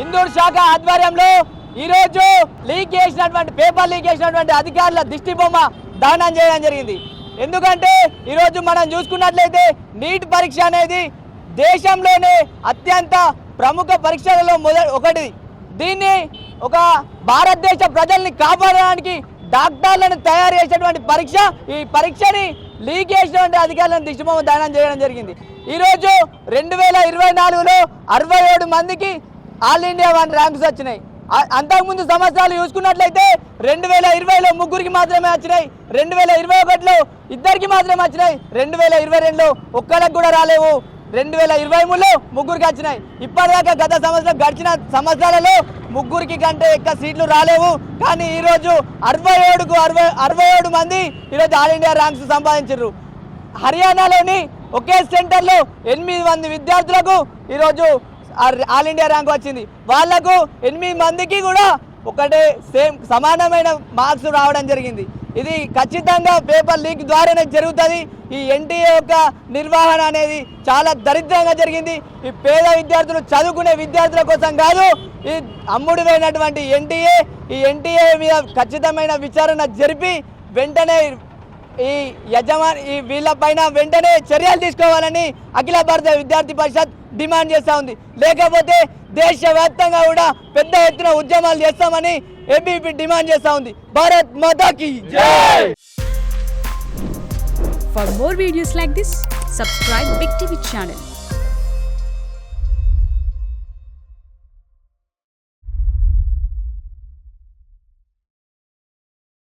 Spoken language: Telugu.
ఇందూరు శాఖ ఆధ్వర్యంలో ఈ రోజు లీక్ చేసినటువంటి పేపర్ లీక్ చేసినటువంటి అధికారుల దిష్టి బొమ్మ దహనం చేయడం జరిగింది. ఎందుకంటే ఈరోజు మనం చూసుకున్నట్లయితే నీట్ పరీక్ష అనేది దేశంలోనే అత్యంత ప్రముఖ పరీక్షలలో ఒకటి. దీన్ని ఒక భారతదేశ ప్రజల్ని కాపాడడానికి డాక్టర్లను తయారు చేసేటువంటి పరీక్ష. ఈ పరీక్షని లీక్ చేసినటువంటి అధికారులను దిష్టిబొమ్మ దహనం చేయడం జరిగింది. ఈరోజు 2024లో 67 మందికి ఆల్ ఇండియా 1 ర్యాంక్స్ వచ్చినాయి. అంతకుముందు సంవత్సరాలు చూసుకున్నట్లయితే 2020లో ముగ్గురికి మాత్రమే వచ్చినాయి, 2021లో ఇద్దరికి మాత్రమే వచ్చినాయి, 2022లో ఒక్కరికి కూడా రాలేవు, 2023లో ముగ్గురికి వచ్చినాయి. ఇప్పటిదాకా గత సంవత్సరం గడిచిన సంవత్సరాలలో ముగ్గురికి కంటే ఎక్కువ సీట్లు రాలేవు. కానీ ఈరోజు 67 మంది ఈరోజు ఆల్ ఇండియా ర్యాంక్స్ సంపాదించారు. హర్యానాలోని ఒకే సెంటర్లో 8 మంది విద్యార్థులకు ఈరోజు ఆల్ ఇండియా ర్యాంక్ వచ్చింది. వాళ్లకు 8 మందికి కూడా ఒకటే సమానమైన మార్క్స్ రావడం జరిగింది. ఇది ఖచ్చితంగా పేపర్ లీక్ ద్వారానే జరుగుతుంది. ఈ ఎన్టీఏ యొక్క నిర్వహణ అనేది చాలా దరిద్రంగా జరిగింది. ఈ పేద విద్యార్థులు చదువుకునే విద్యార్థుల కోసం కాదు, ఈ అమ్ముడుపోయినటువంటి ఈ ఎన్టీఏ మీద ఖచ్చితమైన విచారణ జరిపి వెంటనే ఈ వీళ్ళపైన వెంటనే చర్యలు తీసుకోవాలని అఖిల భారత విద్యార్థి పరిషత్ డిమాండ్ చేస్తూ ఉంది. లేకపోతే దేశవ్యాప్తంగా కూడా పెద్ద ఎత్తున ఉద్యమాలు చేస్తామని ఏబీపీ డిమాండ్ చేస్తూ ఉంది. భారత్ మాతాకి జై. For more videos like this, subscribe Big TV channel.